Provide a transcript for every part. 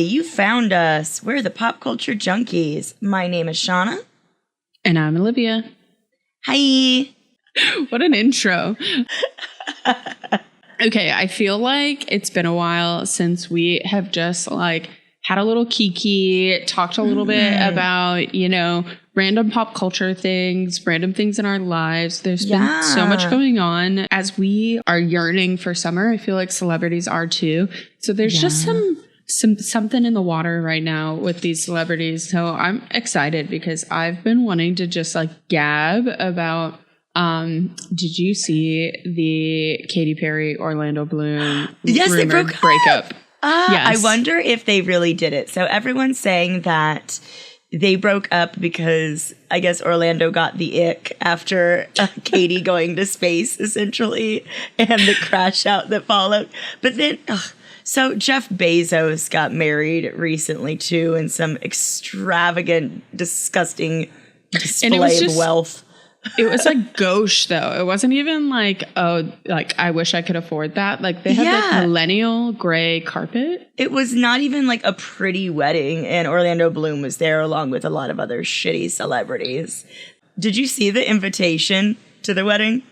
Hey, you found us. We're the Pop Culture Junkies. My name is Shauna. And I'm Olivia. Hi. What an intro. Okay, I feel like it's been a while since we have just had a little kiki, talked a little bit about, random pop culture things, random things in our lives. There's been so much going on. As we are yearning for summer, I feel like celebrities are too. So there's just something in the water right now with these celebrities. So I'm excited because I've been wanting to just gab about did you see the Katy Perry Orlando Bloom rumored breakup? Yes. I wonder if they really did it. So everyone's saying that they broke up because I guess Orlando got the ick after Katy going to space, essentially, and the crash out that followed. But then, so Jeff Bezos got married recently, too, in some extravagant, disgusting display of wealth. It was gauche, though. It wasn't even I wish I could afford that. They had millennial gray carpet. It was not even a pretty wedding, and Orlando Bloom was there along with a lot of other shitty celebrities. Did you see the invitation to the wedding?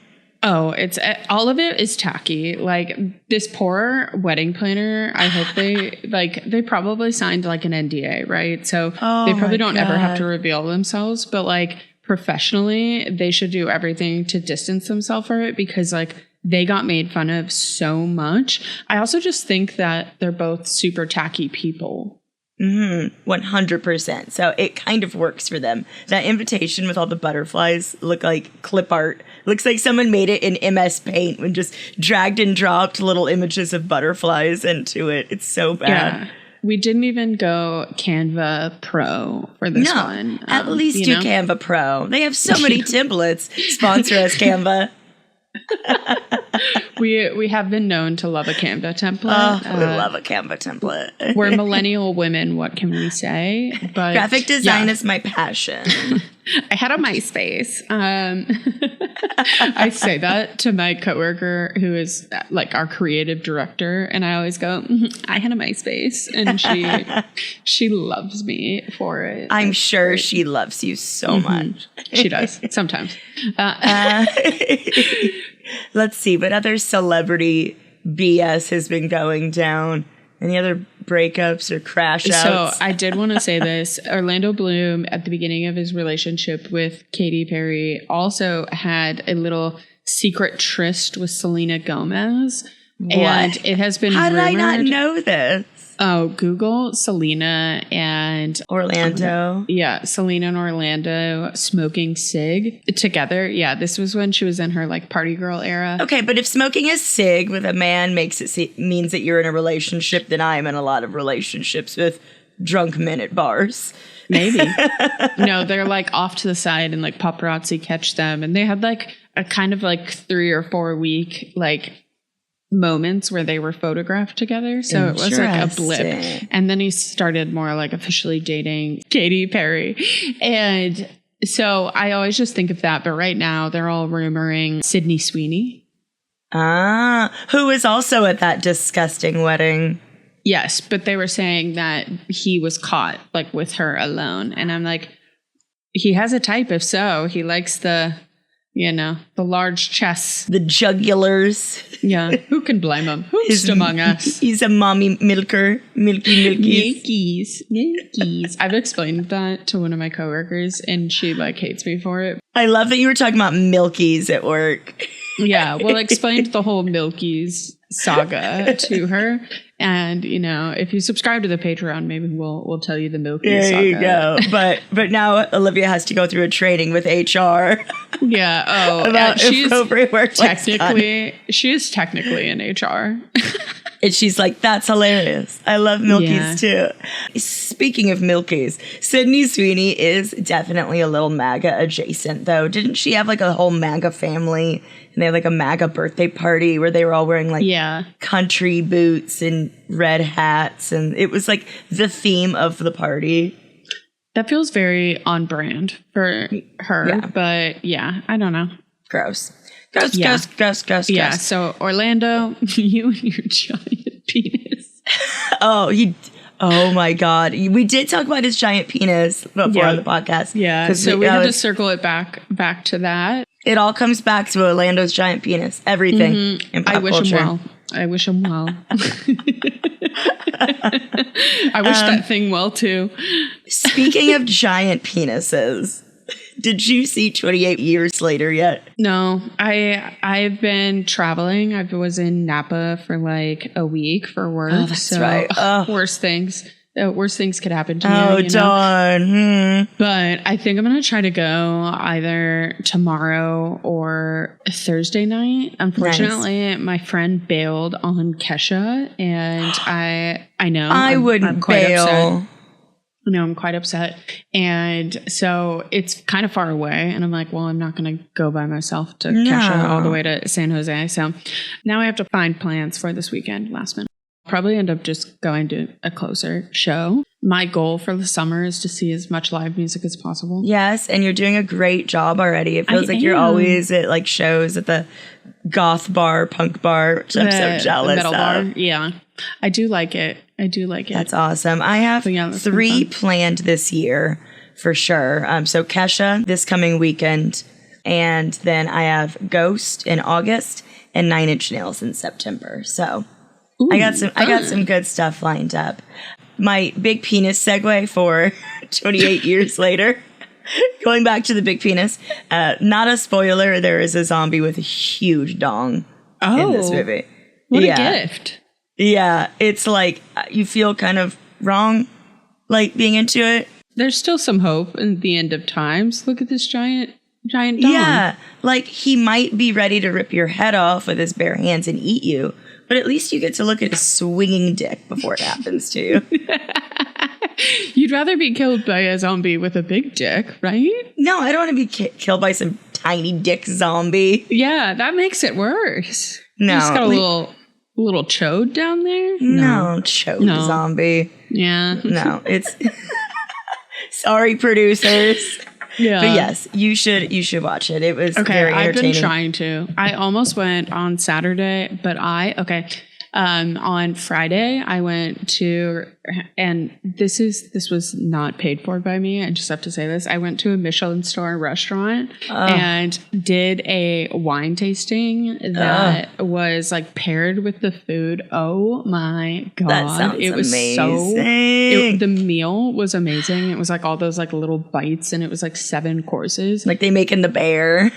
Oh, it's all of it is tacky. This poor wedding planner, I hope they probably signed an NDA, right? So they probably don't ever have to reveal themselves, but professionally, they should do everything to distance themselves from it because they got made fun of so much. I also just think that they're both super tacky people. 100%. So it kind of works for them. That invitation with all the butterflies look like clip art. Looks like someone made it in MS Paint and just dragged and dropped little images of butterflies into it. It's so bad. Yeah. We didn't even go Canva Pro for this one. At least do Canva Pro. They have so many templates. Sponsor us, Canva. We have been known to love a Canva template. We love a Canva template. We're millennial women. What can we say? But graphic design is my passion. I had a MySpace. I say that to my coworker who is our creative director, and I always go, I had a MySpace, and she loves me for it. I'm sure she loves you so much. She does sometimes. Let's see what other celebrity BS has been going down. Any other breakups or crash outs? So I did want to say this. Orlando Bloom, at the beginning of his relationship with Katy Perry, also had a little secret tryst with Selena Gomez. What? And it has been How rumored. did I not know this? Oh, Google Selena and Orlando. Selena and Orlando smoking cig together. Yeah, this was when she was in her party girl era. Okay, but if smoking a cig with a man means that you're in a relationship, then I'm in a lot of relationships with drunk men at bars. Maybe. No, they're off to the side and paparazzi catch them, and they had a kind of 3 or 4 week moments where they were photographed together, so it was a blip, and then he started more officially dating Katy Perry, and so I always just think of that. But right now they're all rumoring Sydney Sweeney, who was also at that disgusting wedding. Yes, but they were saying that he was caught with her alone, and I'm he has a type. If so, he likes the large chests. The jugulars. Yeah. Who can blame him? Who's among us? He's a mommy milker. Milkies. I've explained that to one of my coworkers, and she hates me for it. I love that you were talking about Milkies at work. Yeah. Well, I explained the whole Milkies saga to her. And, if you subscribe to the Patreon, maybe we'll tell you the Milky saga. There you go. But now Olivia has to go through a training with HR. Yeah. Oh, about appropriate workplace conduct. She is technically in HR. And she's that's hilarious. I love Milkies too. Speaking of Milkies, Sydney Sweeney is definitely a little MAGA adjacent, though. Didn't she have a whole MAGA family? And they had a MAGA birthday party where they were all wearing country boots and red hats. And it was the theme of the party. That feels very on brand for her. Yeah. But I don't know. Gross. Yeah, so Orlando, you and your giant penis. Oh, Oh my God. We did talk about his giant penis before on the podcast. Yeah. So we had to circle it back to that. It all comes back to Orlando's giant penis. Everything in pop culture. I wish him well. I wish that thing well too. Speaking of giant penises, did you see 28 Years Later yet? No, I've been traveling. I was in Napa for like a week for work. Oh, that's right. Oh. Worst things could happen to me. Oh, darn. But I think I'm going to try to go either tomorrow or Thursday night. Unfortunately, my friend bailed on Kesha, and I know. I'm quite bail. Upset. No, I'm quite upset. And so it's kind of far away. And I'm like, well, I'm not going to go by myself to Kesha all the way to San Jose. So now I have to find plans for this weekend last minute. Probably end up just going to a closer show. My goal for the summer is to see as much live music as possible. Yes, and you're doing a great job already. It feels like you're always at like shows at the goth bar, punk bar, which I'm so jealous metal of. Bar. Yeah, I do like it. That's awesome. I have 3 planned this year for sure. So Kesha this coming weekend, and then I have Ghost in August and 9 Inch Nails in September. So. Ooh, I got some good stuff lined up. My big penis segue for 28 years later. Going back to the big penis. Not a spoiler, there is a zombie with a huge dong in this movie. What a gift. Yeah, it's like you feel kind of wrong, like being into it. There's still some hope in the end of times. Look at this giant dong. Yeah, like he might be ready to rip your head off with his bare hands and eat you. But at least you get to look at his swinging dick before it happens to you. You'd rather be killed by a zombie with a big dick, right? No, I don't want to be killed by some tiny dick zombie. Yeah, that makes it worse. No. You just got a little chode down there? No, chode zombie. Yeah. No, it's... Sorry, producers. Yeah. But yes, you should watch it. It was very entertaining. I've been trying to. I almost went on Saturday, but on Friday I went to, and this was not paid for by me. I just have to say this. I went to a Michelin star restaurant and did a wine tasting that was like paired with the food. Oh my God. That sounds amazing. The meal was amazing. It was like all those like little bites, and it was like 7 courses. Like they make in the Bear.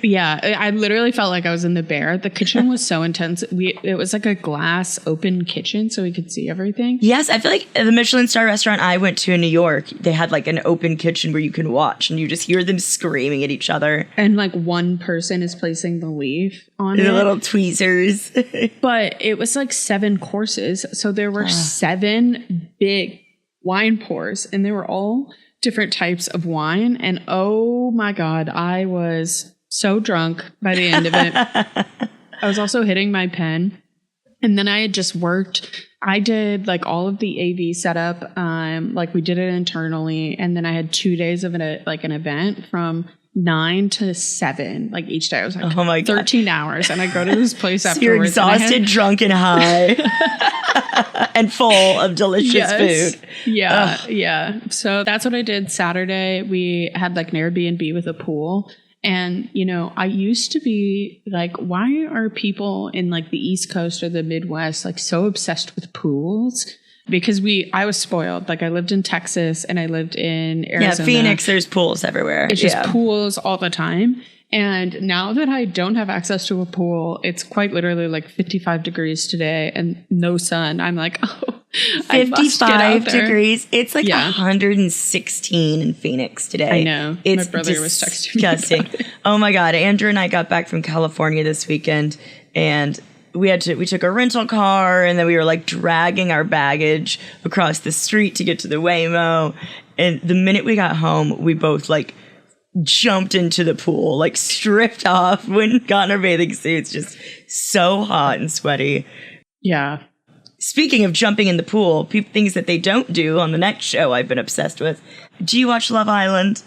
Yeah. I literally felt like I was in the Bear. The kitchen was so intense. It was like a glass open kitchen so we could see everything. Yes, I feel like the Michelin star restaurant I went to in New York, they had like an open kitchen where you can watch and you just hear them screaming at each other. And like one person is placing the leaf on the little tweezers. But it was like 7 courses. So there were 7 big wine pours, and they were all different types of wine. And oh my God, I was so drunk by the end of it. I was also hitting my pen. And then I had just worked. I did like all of the AV setup. Like we did it internally. And then I had 2 days of an event from 9 to 7, like each day. I was like 13 hours. And I go to this place afterwards. You're exhausted, drunk, and high. And full of delicious food. Yeah. Ugh. Yeah. So that's what I did Saturday. We had like an Airbnb with a pool. And, you know, I used to be like, why are people in like the East Coast or the Midwest like so obsessed with pools? Because I was spoiled. Like I lived in Texas and I lived in Arizona. Yeah, Phoenix, there's pools everywhere. It's just pools all the time. And now that I don't have access to a pool, it's quite literally like 55 degrees today and no sun. I'm like, 55 degrees. It's like 116 in Phoenix today. I know. It's my brother was texting disgusting. Oh my God. Andrew and I got back from California this weekend, and we took a rental car, and then we were like dragging our baggage across the street to get to the Waymo. And the minute we got home, we both like jumped into the pool, like stripped off, got in our bathing suits, just so hot and sweaty. Yeah. Speaking of jumping in the pool, things that they don't do on the next show I've been obsessed with. Do you watch Love Island?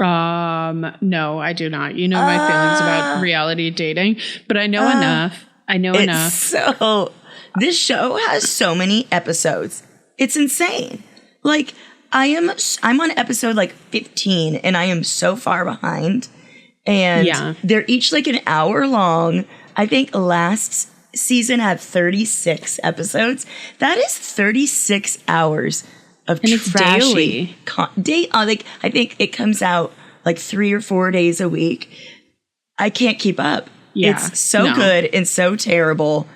No, I do not. You know my feelings about reality dating, but I know enough. I know enough. So this show has so many episodes. It's insane. Like, I'm on episode like 15 and I am so far behind. And they're each like an hour long. I think last season had 36 episodes. That is 36 hours of and trashy like I think it comes out like 3 or 4 days a week. I can't keep up. It's so good and so terrible.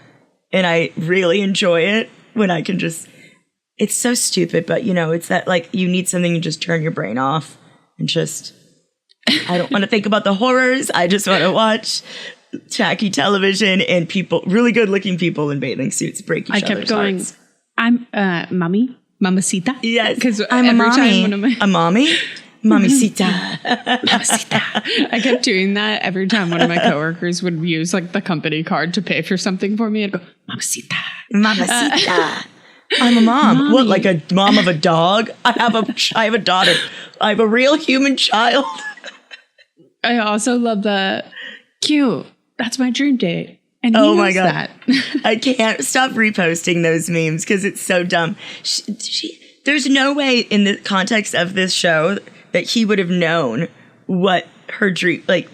And I really enjoy it when I can just, it's so stupid, but you know, it's that like you need something to just turn your brain off and just, I don't want to think about the horrors. I just want to watch tacky television and people, really good looking people in bathing suits break each other's hearts. I'm Mamacita. Yes. Because I'm a mommy. A mommy? Mamacita. Mamacita. I kept doing that every time one of my coworkers would use like the company card to pay for something for me. I'd go, Mamacita. Mamacita. I'm a mom. Mommy. What, like a mom of a dog? I have a daughter. I have a real human child. I also love the cute. That's my dream date. And he oh my knows God. That. I can't stop reposting those memes because it's so dumb. There's no way in the context of this show that he would have known what her dream, like,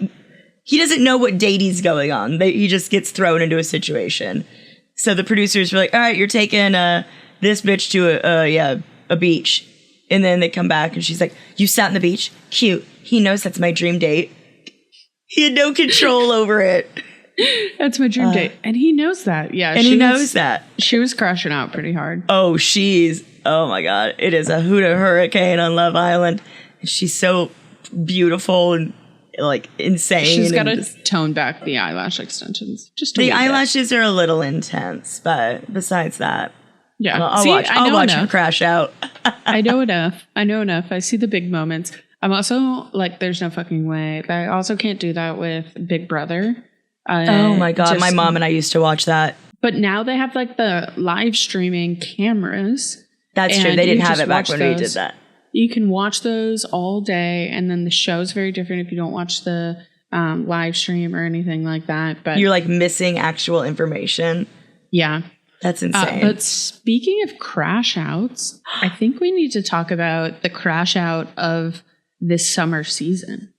he doesn't know what date he's going on. He just gets thrown into a situation. So the producers were like, all right, you're taking this bitch to a beach. And then they come back and she's like, you sat on the beach? Cute. He knows that's my dream date. He had no control over it. That's my dream date. And he knows that. Yeah. And he knows that. She was crashing out pretty hard. Oh, oh my God. It is a Huda hurricane on Love Island. She's so beautiful and like insane. She's got to tone back the eyelash extensions. Just the eyelashes are a little intense, but besides that, yeah, I'll watch her crash out. I know enough. I see the big moments. I'm also like, there's no fucking way. But I also can't do that with Big Brother. Oh my God, my mom and I used to watch that. But now they have like the live streaming cameras. That's true. They didn't have it back when we did that. You can watch those all day, and then the show's very different if you don't watch the live stream or anything like that. But you're like missing actual information. Yeah. That's insane. But speaking of crash outs, I think we need to talk about the crash out of this summer season.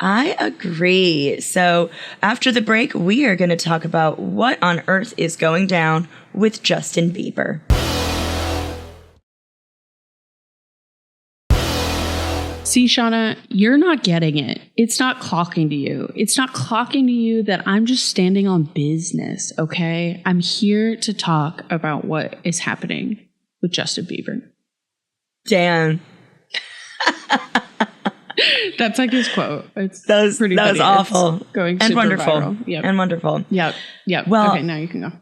I agree. So after the break, we are going to talk about what on earth is going down with Justin Bieber. See, Shauna, you're not getting it. It's not clocking to you. It's not clocking to you that I'm just standing on business, okay? I'm here to talk about what is happening with Justin Bieber. Dan. That's like his quote. That was awful. It's going and super wonderful. Viral. Yep. And wonderful. Yep. Well, okay, now you can go.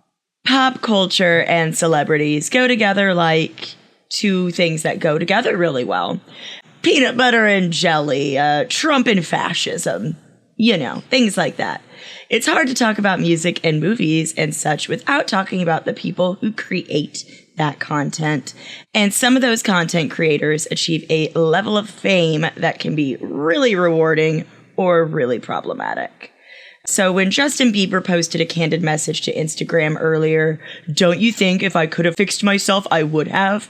Pop culture and celebrities go together like two things that go together really well. Peanut butter and jelly, Trump and fascism, things like that. It's hard to talk about music and movies and such without talking about the people who create that content. And some of those content creators achieve a level of fame that can be really rewarding or really problematic. So when Justin Bieber posted a candid message to Instagram earlier, don't you think if I could have fixed myself, I would have?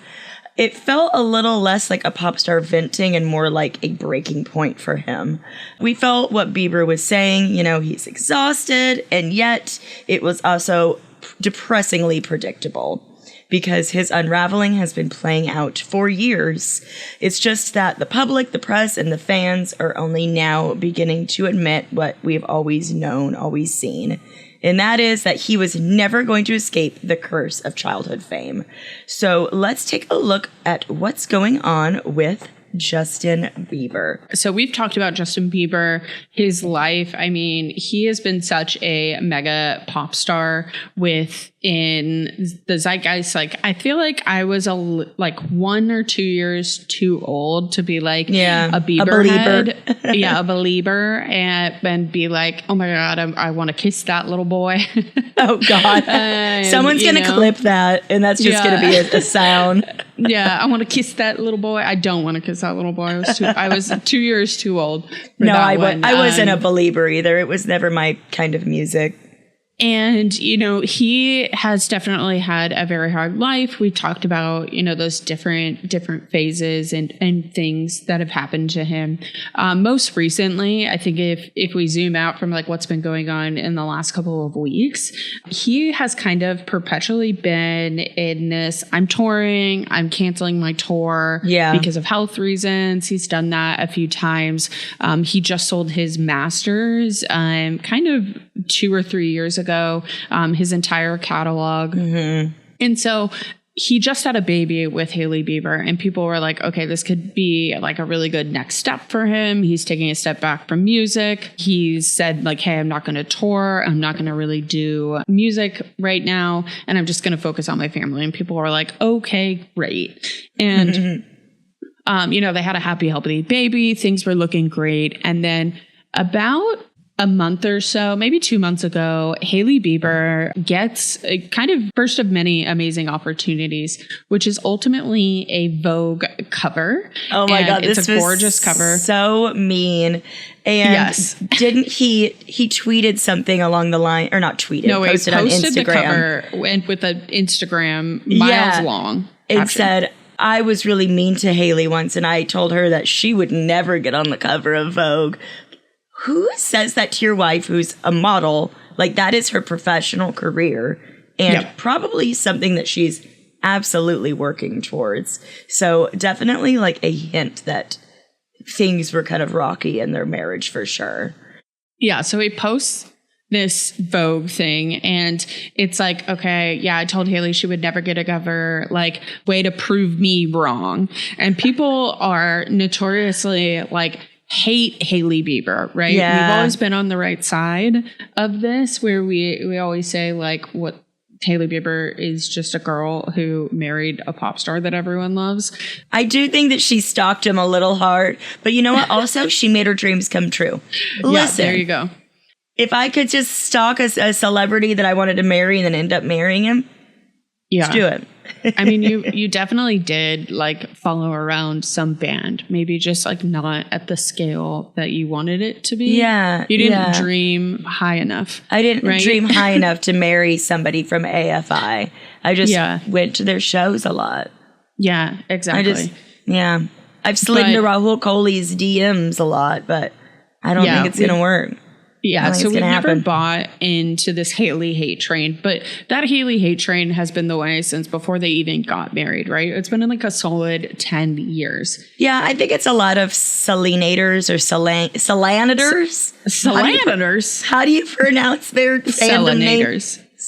It felt a little less like a pop star venting and more like a breaking point for him. We felt what Bieber was saying, he's exhausted, and yet it was also depressingly predictable because his unraveling has been playing out for years. It's just that the public, the press, and the fans are only now beginning to admit what we've always known, always seen. And that is that he was never going to escape the curse of childhood fame. So let's take a look at what's going on with Justin Bieber. So we've talked about Justin Bieber, his life. I mean, he has been such a mega pop star within the zeitgeist. Like, I feel like I was 1 or 2 years too old to be like a Bieber head. A believer and be like, oh my God, I want to kiss that little boy. Oh God. Someone's going to clip that and that's just going to be a sound. Yeah, I want to kiss that little boy. I don't want to kiss that little boy. I was 2 years too old. No, I wasn't a believer either. It was never my kind of music. And, you know, he has definitely had a very hard life. We talked about, you know, those different phases and things that have happened to him. Most recently, I think if we zoom out from like what's been going on in the last couple of weeks, he has kind of perpetually been in this, I'm touring, I'm canceling my tour because of health reasons. He's done that a few times. He just sold his masters kind of 2 or 3 years ago, his entire catalog. Mm-hmm. And so he just had a baby with Hailey Bieber, and people were like, okay, this could be like a really good next step for him. He's taking a step back from music. He's said like, hey, I'm not going to tour. I'm not going to really do music right now. And I'm just going to focus on my family. And people were like, okay, great. And, you know, they had a happy, healthy baby. Things were looking great. And then about a month or so, maybe 2 months ago, Hailey Bieber gets a kind of first of many amazing opportunities, which is ultimately a Vogue cover. Oh my God, it's a gorgeous cover. So mean. And didn't he tweeted something along the line, or not tweeted, posted on Instagram. The cover and with an Instagram miles long. It said, I was really mean to Hailey once, and I told her that she would never get on the cover of Vogue. Who says that to your wife who's a model? Like, that is her professional career, and probably something that she's absolutely working towards. So definitely like a hint that things were kind of rocky in their marriage for sure. Yeah. So he posts this Vogue thing, and it's like, okay, yeah, I told Hailey she would never get a cover, like, way to prove me wrong. And people are notoriously like, hate Hailey Bieber, right? Yeah. We've always been on the right side of this, where we always say like, what, Hailey Bieber is just a girl who married a pop star that everyone loves. I do think that she stalked him a little hard, but you know what? Also, she made her dreams come true. Listen, there you go. If I could just stalk a celebrity that I wanted to marry and then end up marrying him, let's do it. I mean, you definitely did like follow around some band, maybe just like not at the scale that you wanted it to be. Yeah. You didn't dream high enough. I didn't dream high enough to marry somebody from AFI. I just went to their shows a lot. Yeah, exactly. I've slid into Rahul Kohli's DMs a lot, but I don't think it's going to work. Yeah, so we've never bought into this Hailey hate train, but that Hailey hate train has been the way since before they even got married, right? It's been in like a solid 10 years. Yeah, I think it's a lot of Selenators or Selanators. Selanators? How do you pronounce their fandom name?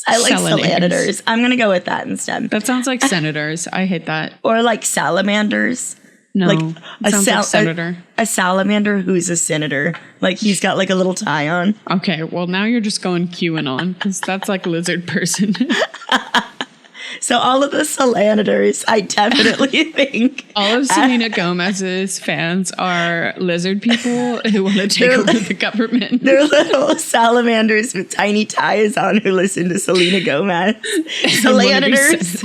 I like Selanators. I'm going to go with that instead. That sounds like senators. I hate that. Or like salamanders. No, like like senator. A salamander who's a senator. Like he's got like a little tie on. Okay, well now you're just going QAnon because that's like lizard person. So all of the Selanators, I definitely think. All of Selena Gomez's fans are lizard people who want to take over the government. They're little salamanders with tiny ties on who listen to Selena Gomez. Selanators.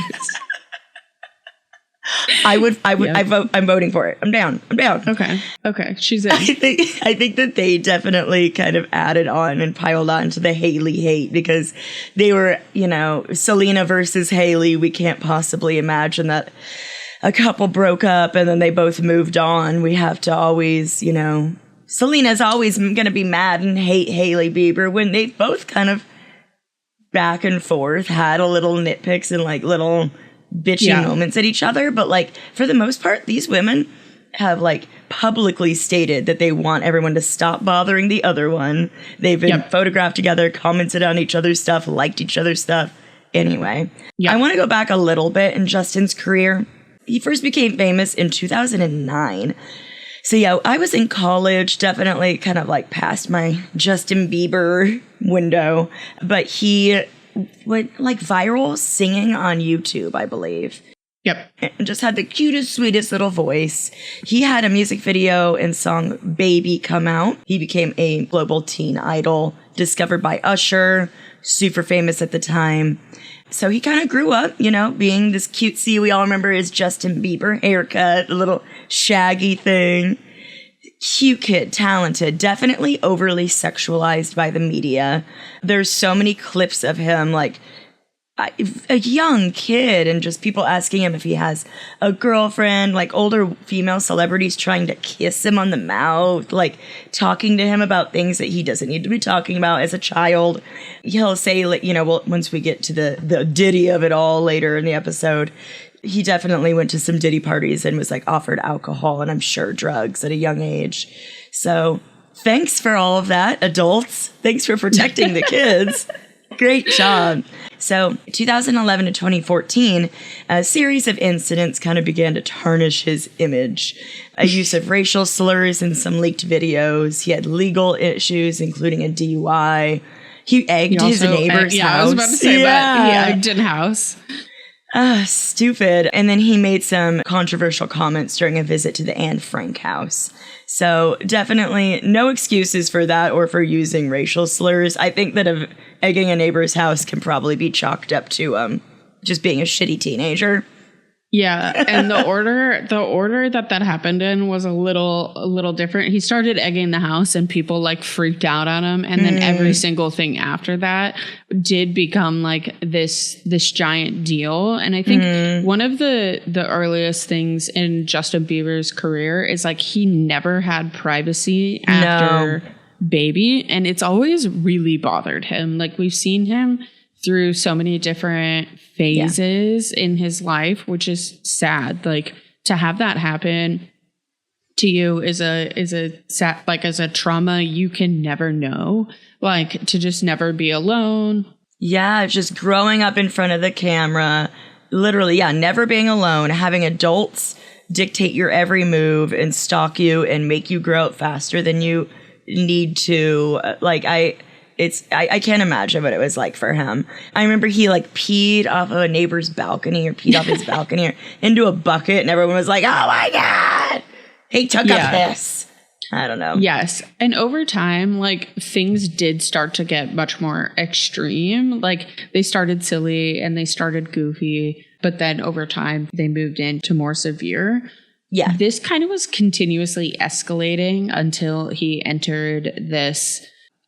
I'm voting for it. I'm down. Okay. She's in. I think that they definitely kind of added on and piled on to the Hailey hate because they were, Selena versus Hailey. We can't possibly imagine that a couple broke up and then they both moved on. We have to always, Selena's always going to be mad and hate Hailey Bieber when they both kind of back and forth had a little nitpicks and like little bitchy moments at each other, but like for the most part these women have like publicly stated that they want everyone to stop bothering the other one. They've been photographed together, commented on each other's stuff, liked each other's stuff. Anyway, I want to go back a little bit in Justin's career. He first became famous in 2009. So I was in college, definitely kind of like past my Justin Bieber window, but he went like viral singing on YouTube, I believe. Yep. And just had the cutest, sweetest little voice. He had a music video and song Baby come out. He became a global teen idol, discovered by Usher, super famous at the time. So he kind of grew up, being this cutesy, we all remember his Justin Bieber haircut, the little shaggy thing. cute kid, talented, definitely overly sexualized by the media. There's so many clips of him, like, a young kid, and just people asking him if he has a girlfriend, like older female celebrities trying to kiss him on the mouth, like talking to him about things that he doesn't need to be talking about as a child. He'll say, like, you know, well, once we get to the ditty of it all later in the episode, he definitely went to some ditty parties and was like offered alcohol and I'm sure drugs at a young age. So thanks for all of that, adults. Thanks for protecting the kids. Great job. So 2011 to 2014, a series of incidents kind of began to tarnish his image. A use of racial slurs in some leaked videos. He had legal issues, including a DUI. He egged his neighbor's house. I was about to say that. He egged in house. Stupid. And then he made some controversial comments during a visit to the Anne Frank house. So definitely no excuses for that or for using racial slurs. I think that egging a neighbor's house can probably be chalked up to just being a shitty teenager. Yeah, and the order that happened in was a little different. He started egging the house and people like freaked out on him, and then every single thing after that did become like this giant deal. And I think one of the earliest things in Justin Bieber's career is like he never had privacy after Baby, and it's always really bothered him. Like we've seen him through so many different phases in his life, which is sad. Like to have that happen to you is a sad, like as a trauma you can never know. Like to just never be alone. Yeah, just growing up in front of the camera, literally, never being alone, having adults dictate your every move and stalk you and make you grow up faster than you need to. I can't imagine what it was like for him. I remember he like peed off of a neighbor's balcony or peed off his balcony or into a bucket and everyone was like, oh my God, he took a piss. I don't know. Yes. And over time, like things did start to get much more extreme. Like they started silly and they started goofy, but then over time they moved into more severe. Yeah. This kind of was continuously escalating until he entered this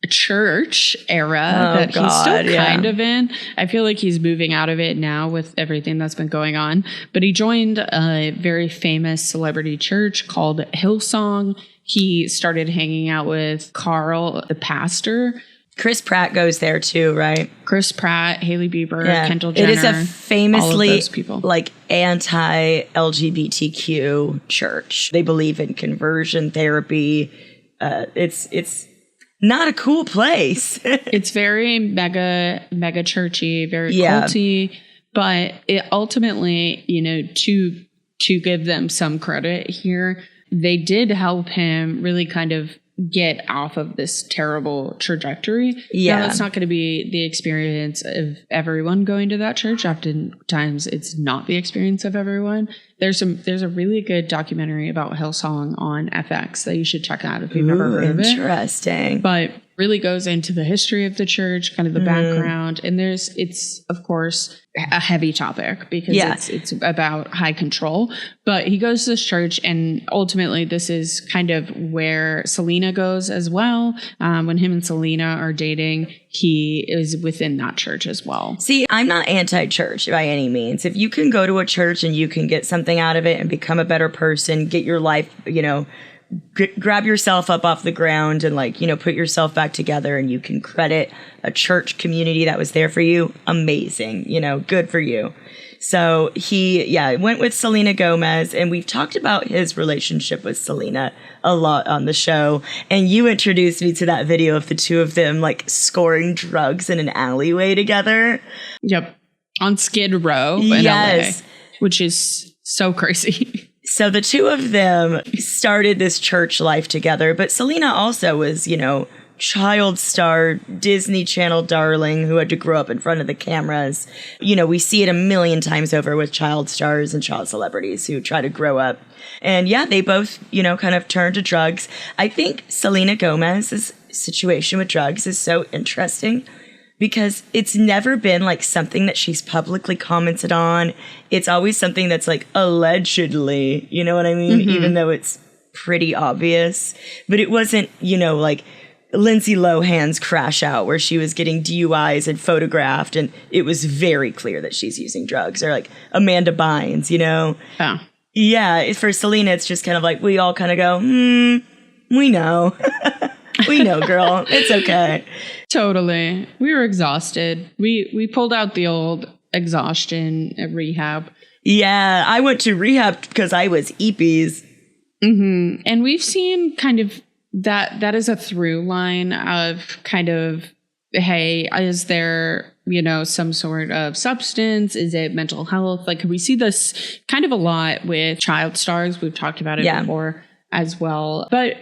church era that he's still kind of in. I feel like he's moving out of it now with everything that's been going on. But he joined a very famous celebrity church called Hillsong. He started hanging out with Carl, the pastor. Chris Pratt goes there too, right? Chris Pratt, Hailey Bieber, Kendall Jenner. It is a famously all of those people. Like anti-LGBTQ church. They believe in conversion therapy. It's not a cool place. It's very mega churchy, very culty, but it ultimately, you know, to give them some credit here, they did help him really kind of get off of this terrible trajectory. Yeah. Now, that's not going to be the experience of everyone going to that church. Oftentimes it's not the experience of everyone. There's a really good documentary about Hillsong on FX that you should check out if you've never heard of it. Interesting. But really goes into the history of the church, kind of the background. And it's of course a heavy topic because it's about high control. But he goes to this church, and ultimately this is kind of where Selena goes as well. When him and Selena are dating, he is within that church as well. See, I'm not anti-church by any means. If you can go to a church and you can get something out of it and become a better person, get your life, you know, grab yourself up off the ground and like, you know, put yourself back together, and you can credit a church community that was there for you. Amazing. You know, good for you. So he, went with Selena Gomez, and we've talked about his relationship with Selena a lot on the show. And you introduced me to that video of the two of them like scoring drugs in an alleyway together. Yep. On Skid Row in LA, which is so crazy. So the two of them started this church life together, but Selena also was, you know, child star, Disney Channel darling who had to grow up in front of the cameras. You know, we see it a million times over with child stars and child celebrities who try to grow up. And they both, you know, kind of turned to drugs. I think Selena Gomez's situation with drugs is so interesting because it's never been like something that she's publicly commented on. It's always something that's like allegedly, you know what I mean? Mm-hmm. Even though it's pretty obvious, but it wasn't, like Lindsay Lohan's Crash Out where she was getting DUIs and photographed and it was very clear that she's using drugs, or like Amanda Bynes, Oh. Yeah, for Selena, it's just kind of like we all kind of go, we know. We know, girl. It's okay. Totally. We were exhausted. We pulled out the old exhaustion at rehab. Yeah, I went to rehab because I was eepies. Mm-hmm. And we've seen kind of that is a through line of kind of, hey, is there, some sort of substance? Is it mental health? Like, we see this kind of a lot with child stars. We've talked about it before as well. But,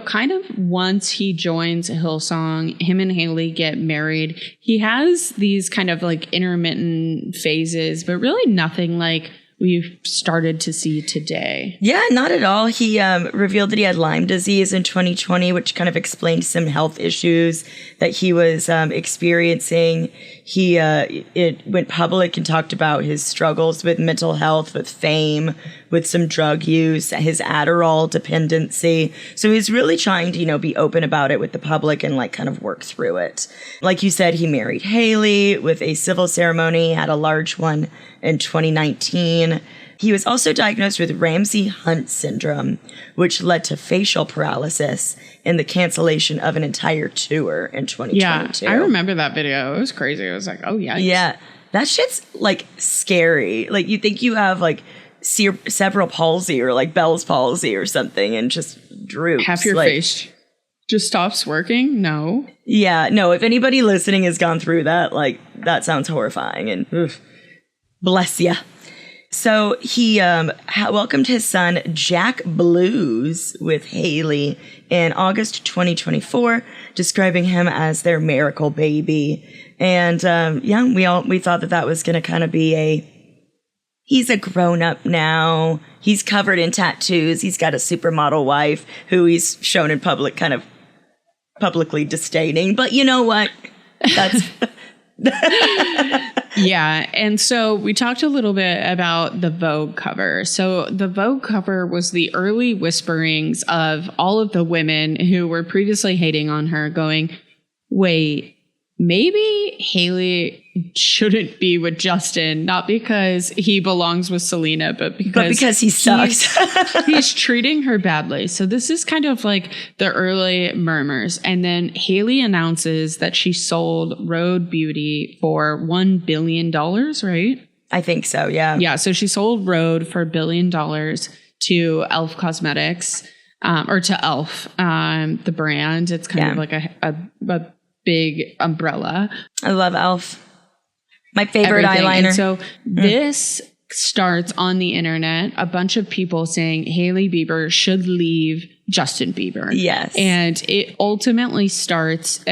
kind of once he joins Hillsong, him and Hailey get married. He has these kind of like intermittent phases, but really nothing like we've started to see today. Yeah, not at all. He revealed that he had Lyme disease in 2020, which kind of explained some health issues that he was experiencing. He went public and talked about his struggles with mental health, with fame, with some drug use, his Adderall dependency. So he's really trying to, be open about it with the public and like kind of work through it. Like you said, he married Hailey with a civil ceremony, had a large one in 2019. He was also diagnosed with Ramsay-Hunt syndrome, which led to facial paralysis and the cancellation of an entire tour in 2022. Yeah, I remember that video. It was crazy. I was like, oh, yeah. Yeah, that shit's like scary. Like you think you have like cerebral palsy or like Bell's palsy or something and just droops. Half your face just stops working? No. Yeah, no, if anybody listening has gone through that, like that sounds horrifying and oof. Bless ya. So he welcomed his son Jack Blues with Hailey in August 2024, describing him as their miracle baby. And we thought that was going to kind of be he's a grown up now. He's covered in tattoos. He's got a supermodel wife who he's shown in public, kind of publicly disdaining. But you know what? That's Yeah. And so we talked a little bit about the Vogue cover. So the Vogue cover was the early whisperings of all of the women who were previously hating on her going, wait, maybe Hailey shouldn't be with Justin, not because he belongs with Selena, but because he sucks. He's treating her badly. So this is kind of like the early murmurs. And then Hailey announces that she sold Rhode Beauty for $1 billion, right? I think so, yeah. Yeah, so she sold Rhode for $1 billion to Elf Cosmetics, or to Elf, the brand. It's kind of like a big umbrella. I love Elf. My favorite eyeliner. And so this starts on the internet, a bunch of people saying Hailey Bieber should leave Justin Bieber. Yes. And it ultimately starts,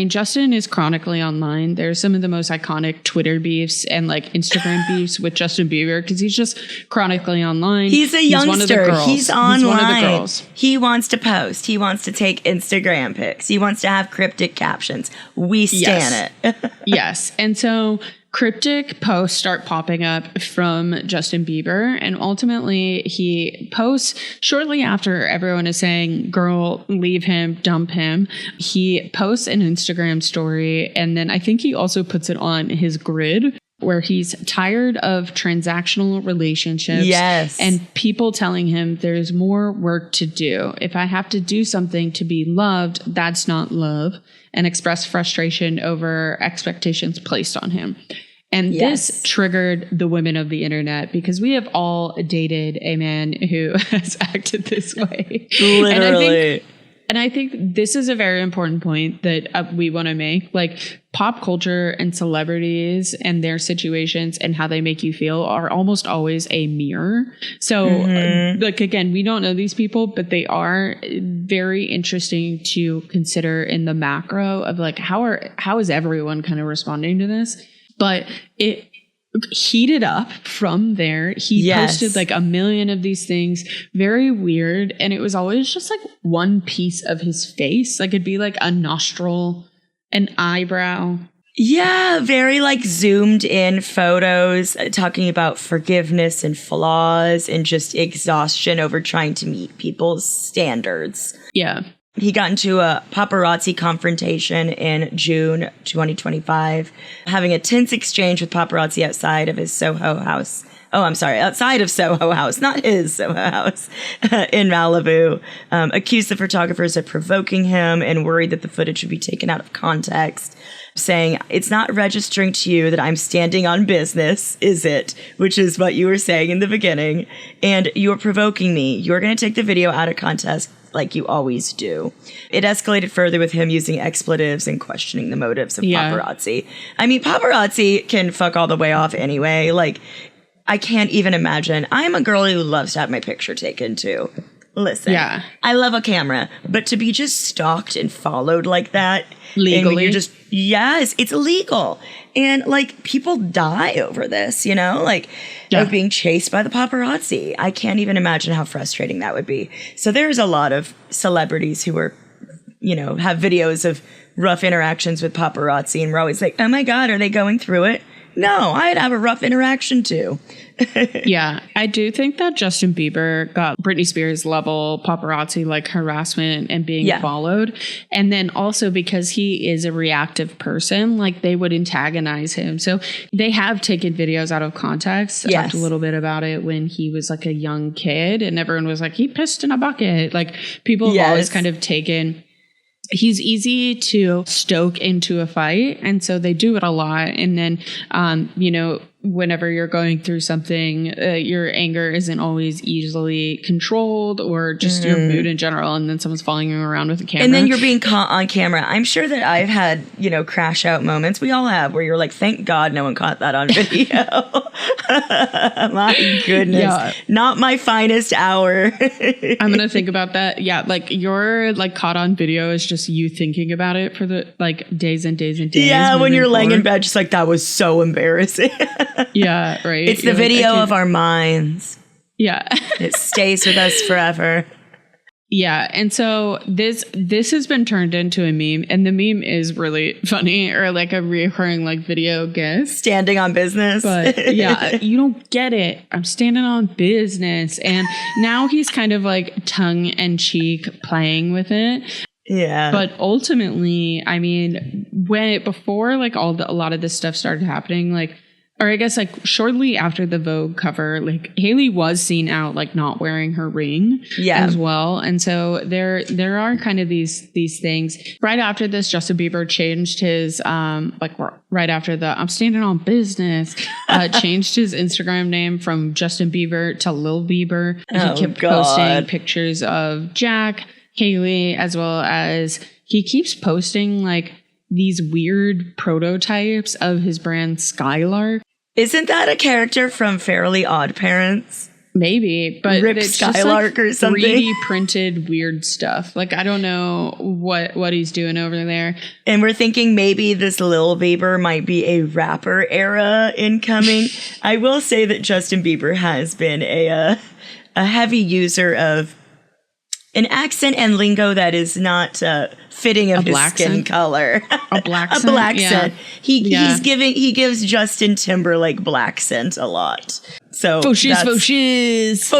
Justin is chronically online. There's some of the most iconic Twitter beefs and like Instagram beefs with Justin Bieber because he's just chronically online. He's a youngster. One of the girls. He's online. He's one of the girls. He wants to post. He wants to take Instagram pics. He wants to have cryptic captions. We stan it. Yes. And so cryptic posts start popping up from Justin Bieber, and ultimately he posts shortly after everyone is saying, girl, leave him, dump him. He posts an Instagram story, and then I think he also puts it on his grid where he's tired of transactional relationships. Yes. And people telling him there's more work to do. If I have to do something to be loved, that's not love. And express frustration over expectations placed on him. And this triggered the women of the internet because we have all dated a man who has acted this way. Literally. And I think this is a very important point that we want to make. Like, pop culture and celebrities and their situations and how they make you feel are almost always a mirror. So, like, again, we don't know these people, but they are very interesting to consider in the macro of like, how is everyone kind of responding to this? But it heated up from there. He posted like 1 million of these things, very weird, and it was always just like one piece of his face. Like, it'd be like a nostril, an eyebrow, Yeah, very like zoomed in photos, talking about forgiveness and flaws and just exhaustion over trying to meet people's standards. Yeah. He got into a paparazzi confrontation in June 2025, having a tense exchange with paparazzi outside of his Soho house. Oh, I'm sorry, outside of Soho House, not his Soho House, in Malibu. Accused the photographers of provoking him and worried that the footage would be taken out of context, saying, "It's not registering to you that I'm standing on business, is it?" Which is what you were saying in the beginning. "And you're provoking me. You're going to take the video out of context like you always do." It escalated further with him using expletives and questioning the motives of paparazzi. I mean, paparazzi can fuck all the way off anyway. Like, I can't even imagine. I'm a girl who loves to have my picture taken too. Listen, I love a camera, but to be just stalked and followed like that legally, yes, it's illegal. And like, people die over this, you know, like of being chased by the paparazzi. I can't even imagine how frustrating that would be. So there's a lot of celebrities who are, you know, have videos of rough interactions with paparazzi, and we're always like, oh my God, are they going through it? No, I'd have a rough interaction too. Yeah, I do think that Justin Bieber got Britney Spears level paparazzi like harassment and being followed. And then also because he is a reactive person, like they would antagonize him. So they have taken videos out of context. I talked a little bit about it when he was like a young kid and everyone was like, he pissed in a bucket. Like people have always kind of taken... He's easy to stoke into a fight. And so they do it a lot. And then, you know, whenever you're going through something, your anger isn't always easily controlled or just your mood in general. And then someone's following you around with a camera. And then you're being caught on camera. I'm sure that I've had, you know, crash out moments. We all have where you're like, thank God no one caught that on video. My goodness. Yeah. Not my finest hour. I'm going to think about that. Yeah. Like your like caught on video is just you thinking about it for the like days and days and days. Yeah. When you're laying in bed, just like, that was so embarrassing. Yeah, right. It's the video of our minds. Yeah. It stays with us forever. Yeah. And so this has been turned into a meme, and the meme is really funny, or like a reoccurring like video guest. Standing on business. But yeah, you don't get it. I'm standing on business. And now he's kind of like tongue in cheek playing with it. Yeah. But ultimately, I mean, before like a lot of this stuff started happening, like, or I guess like shortly after the Vogue cover, like Hailey was seen out like not wearing her ring as well. And so there are kind of these things. Right after this, Justin Bieber changed his like right after the I'm standing on business, changed his Instagram name from Justin Bieber to Lil Bieber. And he kept posting pictures of Jack, Hailey, as well as he keeps posting like these weird prototypes of his brand Skylark. Isn't that a character from Fairly Odd Parents? Maybe, but Rip it's Skylark just like or something. 3D printed weird stuff. Like, I don't know what he's doing over there. And we're thinking maybe this Lil Bieber might be a rapper era incoming. I will say that Justin Bieber has been a heavy user of an accent and lingo that is not fitting of his skin color. A black A black scent. He gives Justin Timberlake black scent a lot. So faux shiz.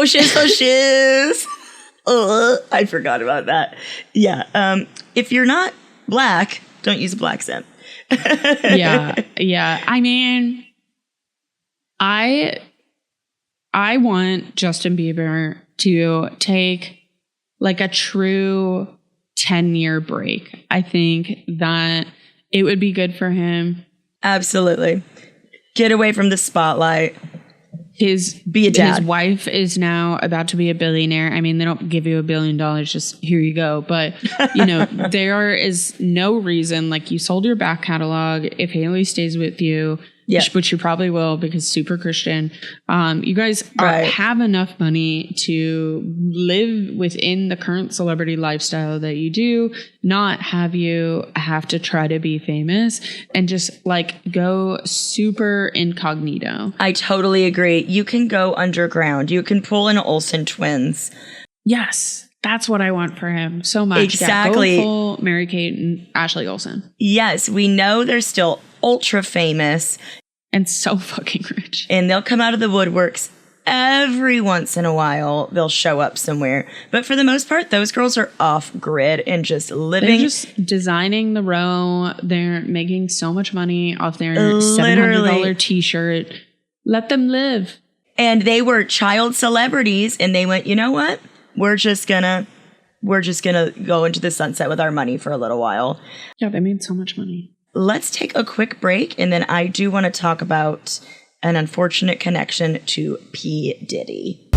I forgot about that. Yeah. If you're not black, don't use a black scent. Yeah. I mean, I want Justin Bieber to take like a true 10-year break. I think that it would be good for him. Absolutely. Get away from the spotlight. Be a dad. His wife is now about to be a billionaire. I mean, they don't give you $1 billion, just here you go. But, you know, there is no reason, like you sold your back catalog. If Hailey stays with you, which you probably will because super Christian, you guys have enough money to live within the current celebrity lifestyle that you do, not have to try to be famous and just like go super incognito. I totally agree. You can go underground. You can pull in Olsen twins. Yes. That's what I want for him so much. Exactly. Yeah, go full Mary-Kate and Ashley Olsen. Yes. We know there's still ultra famous. And so fucking rich. And they'll come out of the woodworks every once in a while. They'll show up somewhere. But for the most part, those girls are off grid and just living. They're just designing the row. They're making so much money off their $700 t-shirt. Let them live. And they were child celebrities, and they went, you know what? We're just gonna go into the sunset with our money for a little while. Yeah, they made so much money. Let's take a quick break, and then I do want to talk about an unfortunate connection to P. Diddy.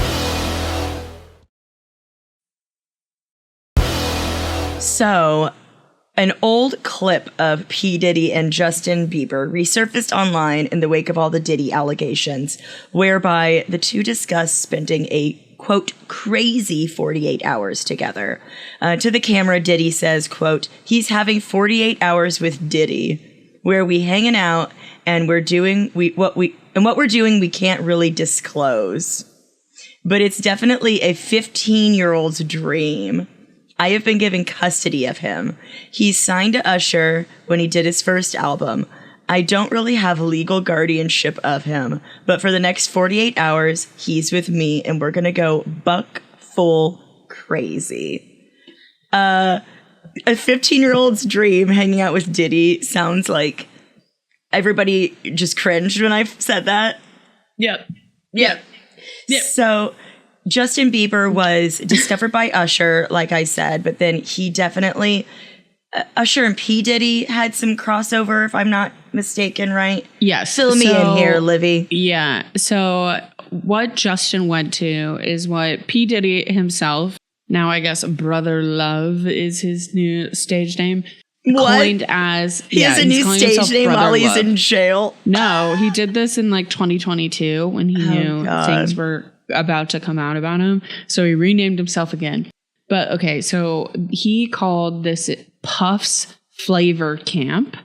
So, an old clip of P. Diddy and Justin Bieber resurfaced online in the wake of all the Diddy allegations, whereby the two discuss spending a, quote, crazy 48 hours together. To the camera, Diddy says, quote, he's having 48 hours with Diddy, where we hanging out and what we're doing we can't really disclose. But it's definitely a 15-year-old's dream. I have been given custody of him. He's signed to Usher when he did his first album. I don't really have legal guardianship of him, but for the next 48 hours, he's with me, and we're gonna go buck full crazy. A 15-year-old's dream hanging out with Diddy sounds like everybody just cringed when I said that. Yep. So Justin Bieber was discovered by Usher, like I said, but then he definitely... Usher and P. Diddy had some crossover, if I'm not mistaken, right? Yes. Fill me in here, Livy. Yeah. So what Justin went to is what P. Diddy himself, now I guess Brother Love is his new stage name, coined as... He has a new stage name while he's in jail? No, he did this in like 2022 when he knew things were about to come out about him. So he renamed himself again. But okay, so he called this Puff's Flavor Camp,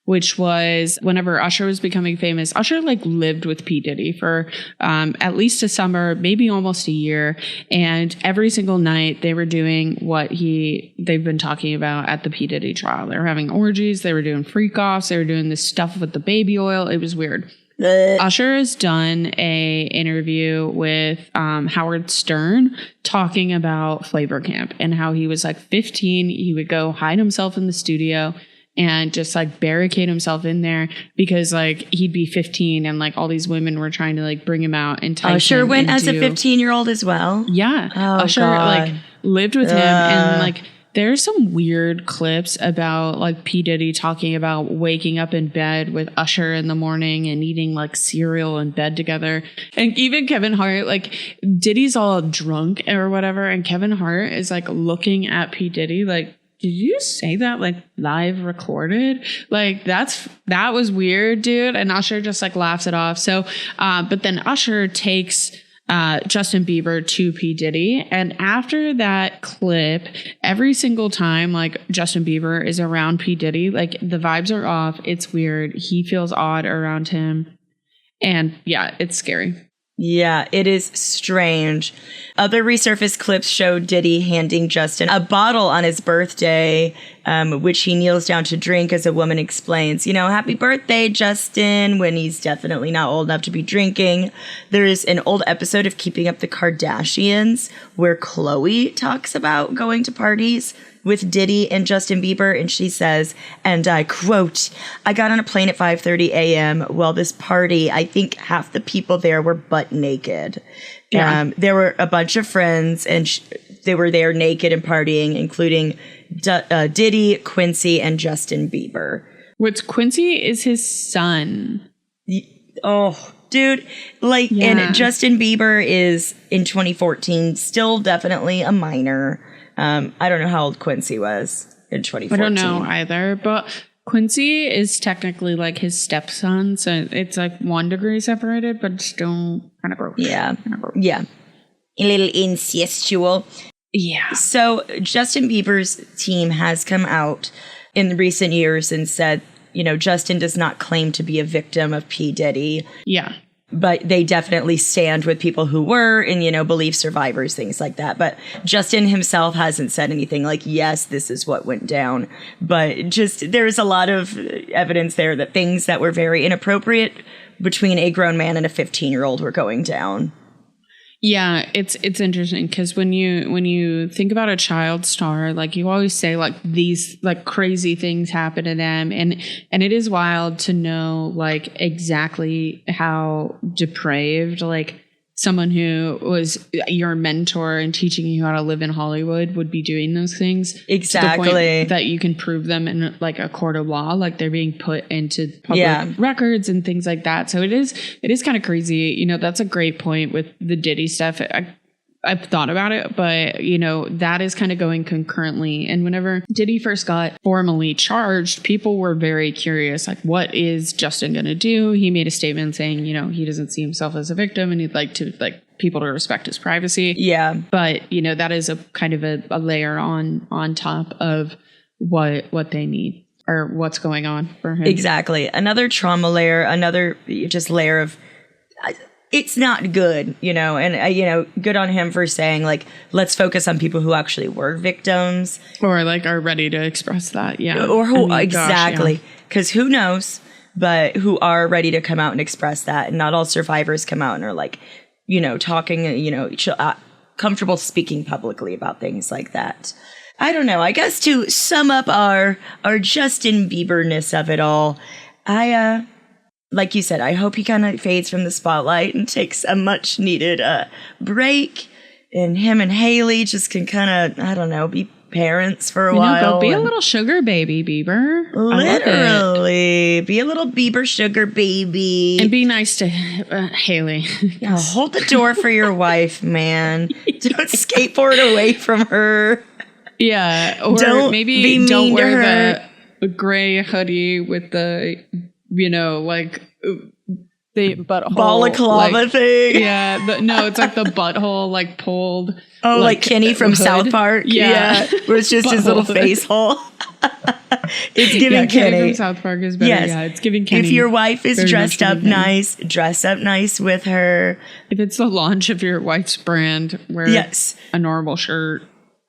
which was whenever Usher was becoming famous. Usher like lived with P. Diddy for at least a summer, maybe almost a year. And every single night they were doing what they've been talking about at the P. Diddy trial. They were having orgies. They were doing freak offs. They were doing this stuff with the baby oil. It was weird. Usher has done a interview with Howard Stern talking about Flavor Camp and how he was like 15. He would go hide himself in the studio and just like barricade himself in there because like he'd be 15 and like all these women were trying to like bring him out and entice Usher him went as a 15-year-old as well? Yeah. Usher like lived with him and like there's some weird clips about like P. Diddy talking about waking up in bed with Usher in the morning and eating like cereal in bed together. And even Kevin Hart, like Diddy's all drunk or whatever. And Kevin Hart is like looking at P. Diddy like, did you say that like live recorded? Like that was weird, dude. And Usher just like laughs it off. So, but then Usher takes Justin Bieber to P. Diddy. And after that clip, every single time like Justin Bieber is around P. Diddy, like the vibes are off. It's weird. He feels odd around him. And yeah, it's scary. Yeah, it is strange. Other resurfaced clips show Diddy handing Justin a bottle on his birthday, which he kneels down to drink as a woman explains, happy birthday, Justin, when he's definitely not old enough to be drinking. There's an old episode of Keeping Up the Kardashians where Khloe talks about going to parties with Diddy and Justin Bieber, and she says, and I quote, I got on a plane at 5:30 a.m. Well, this party, I think half the people there were butt naked. Yeah. There were a bunch of friends, and they were there naked and partying, including Diddy, Quincy, and Justin Bieber. Which Quincy is his son. Oh, dude. And Justin Bieber is, in 2014, still definitely a minor. I don't know how old Quincy was in 2014. I don't know either, but Quincy is technically like his stepson, so it's like 1 degree separated, but still kind of gross. Yeah. Yeah. A little incestual. Yeah. So Justin Bieber's team has come out in recent years and said, Justin does not claim to be a victim of P. Diddy. Yeah. but they definitely stand with people who were and, you know, believe survivors, things like that. But Justin himself hasn't said anything like, yes, this is what went down. But just there's a lot of evidence there that things that were very inappropriate between a grown man and a 15-year-old were going down. Yeah, it's interesting because when you think about a child star, like you always say like these like crazy things happen to them, and it is wild to know like exactly how depraved like someone who was your mentor and teaching you how to live in Hollywood would be doing those things. Exactly. To the point that you can prove them in like a court of law, like they're being put into public records and things like that. So it is kind of crazy. You know, that's a great point with the Diddy stuff. I've thought about it, but you know, that is kind of going concurrently. And whenever Diddy first got formally charged, people were very curious, like, what is Justin going to do? He made a statement saying, you know, he doesn't see himself as a victim and he'd like to people to respect his privacy. Yeah. But, you know, that is a kind of a layer on top of what they need or what's going on for him. Exactly. Another trauma layer, another just layer of, it's not good, you know, and, you know, good on him for saying, like, let's focus on people who actually were victims. Or, like, are ready to express that, yeah. Or who, exactly. Because who knows, but who are ready to come out and express that. And not all survivors come out and are, like, you know, talking, you know, comfortable speaking publicly about things like that. I don't know. I guess to sum up our Justin Bieber-ness of it all, like you said, I hope he kind of fades from the spotlight and takes a much needed break. And him and Haley just can kind of, I don't know, be parents for a while. Go be a little sugar baby, Bieber. Literally. Be a little Bieber sugar baby. And be nice to Haley. Yeah, hold the door for your wife, man. Don't skateboard away from her. Yeah. Or don't maybe don't wear the gray hoodie with the, you know, like the butthole balaclava thing. Yeah, no, it's like the butthole like pulled. Oh, like Kenny from hood. South Park. Yeah, where it's just his little face hole. It's giving Kenny from South Park is better. Yes. Yeah, it's giving Kenny. If your wife is dressed up nice, dress up nice with her. If it's the launch of your wife's brand, wear a normal shirt.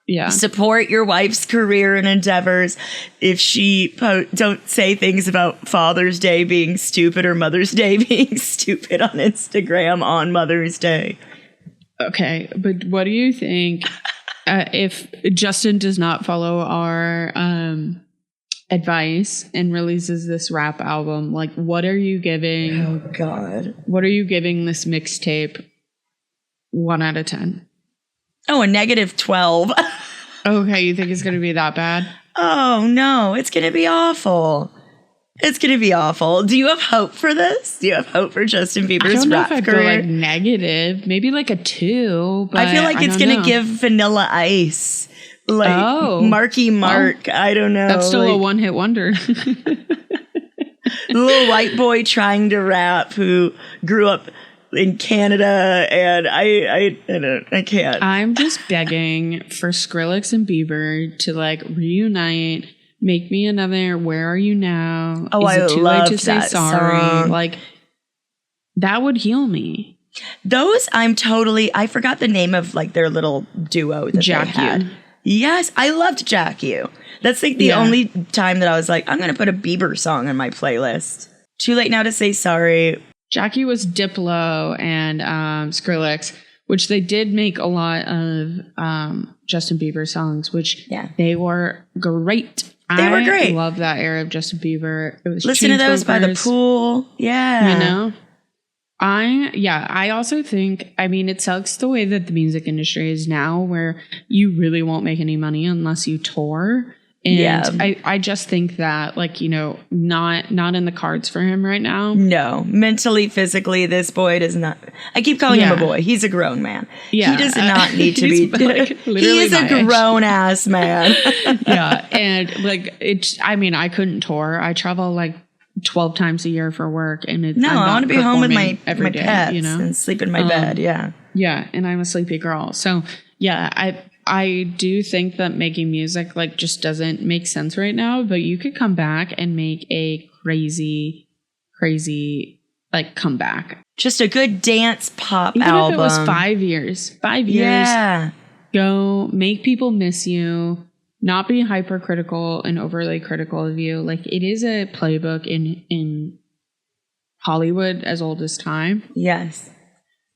Yeah. Support your wife's career and endeavors. If she don't say things about Father's Day being stupid or Mother's Day being stupid on Instagram on Mother's Day. Okay, but what do you think if Justin does not follow our advice and releases this rap album? Like, what are you giving? Oh, God. What are you giving this mixtape 1 out of 10? Oh, a -12. Okay, you think it's going to be that bad? Oh, no, it's going to be awful. It's going to be awful. Do you have hope for this? Do you have hope for Justin Bieber's rap career? I don't know if I'd go like negative. Maybe like a 2. But I feel like it's going to give Vanilla Ice. Like Marky Mark. I don't know. That's still a one-hit wonder. Little white boy trying to rap who grew up in Canada, and I can't. I'm just begging for Skrillex and Bieber to like reunite, make me another "Where Are You Now?" Oh, Is it too late to say that sorry? song. Like that would heal me. Those I forgot the name of like their little duo that Jack they had. U. Yes, I loved Jack U. That's like the only time that I was like, I'm gonna put a Bieber song on my playlist. Too Late Now to Say Sorry. Jackie was Diplo and Skrillex, which they did make a lot of Justin Bieber songs, which they were great. They were great. I love that era of Justin Bieber. It was listen to those by the pool. Yeah. You know? I also think, I mean, it sucks the way that the music industry is now where you really won't make any money unless you tour. And I just think that, like, you know, not in the cards for him right now. No. Mentally, physically, this boy does not. I keep calling him a boy. He's a grown man. Yeah. He does not need to be. Like, he is a grown-ass man. Yeah. And, like, I couldn't tour. I travel, like, 12 times a year for work. And I want to be home with my day, pets, you know? and sleep in my bed. Yeah. Yeah. And I'm a sleepy girl. So, yeah, I do think that making music like just doesn't make sense right now, but you could come back and make a crazy like come back. Just a good dance pop Even album. if it was 5 years. 5 years. Yeah. Go make people miss you. Not be hypercritical and overly critical of you. Like, it is a playbook in Hollywood as old as time. Yes.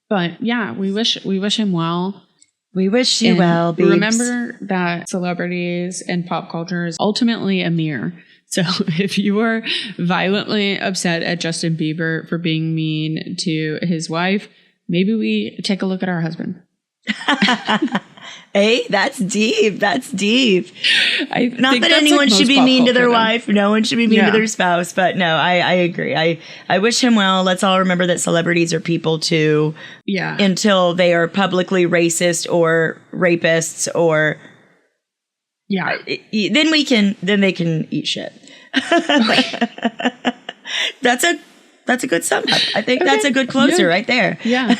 But yeah, we wish him well. We wish you well, babes. Remember that celebrities and pop culture is ultimately a mirror. So if you are violently upset at Justin Bieber for being mean to his wife, maybe we take a look at our husband. Hey, that's deep. That's deep. Not that anyone should be mean to their wife. No one should be mean to their spouse. But no, I agree. I wish him well. Let's all remember that celebrities are people too. Yeah. Until they are publicly racist or rapists or. Yeah. Then they can eat shit. That's a good sum up. I think that's a good closer right there. Yeah.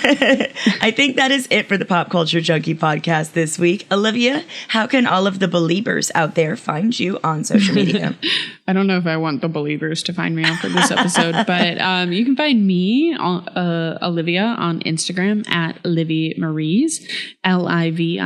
I think that is it for the Pop Culture Junkie podcast this week. Olivia, how can all of the believers out there find you on social media? I don't know if I want the believers to find me on for this episode, but you can find me, Olivia, on Instagram at Livy Maries, LIVIMARIEZ.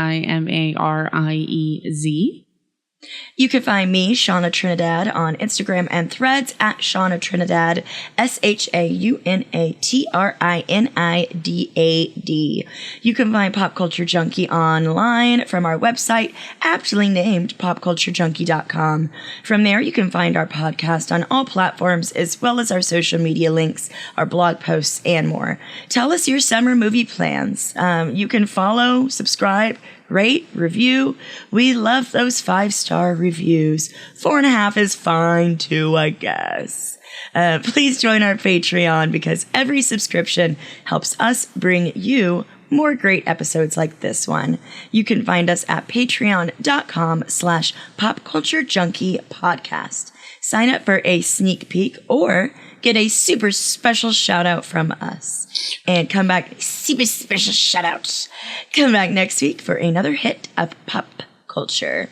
You can find me, Shauna Trinidad, on Instagram and Threads at Shauna Trinidad, ShaunaTrinidad. You can find Pop Culture Junkie online from our website, aptly named popculturejunkie.com. From there, you can find our podcast on all platforms, as well as our social media links, our blog posts, and more. Tell us your summer movie plans. You can follow, subscribe, rate, review. We love those 5-star reviews. 4.5 is fine too, I guess. Please join our Patreon because every subscription helps us bring you more great episodes like this one. You can find us at patreon.com/popculturejunkiepodcast. Sign up for a sneak peek or get a super special shout out from us. And come back, super special shout out. Come back next week for another hit of pop culture.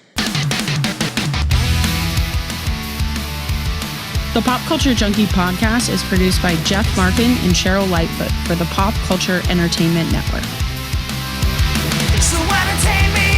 The Pop Culture Junkie podcast is produced by Jeff Markin and Cheryl Lightfoot for the Pop Culture Entertainment Network. So entertain me.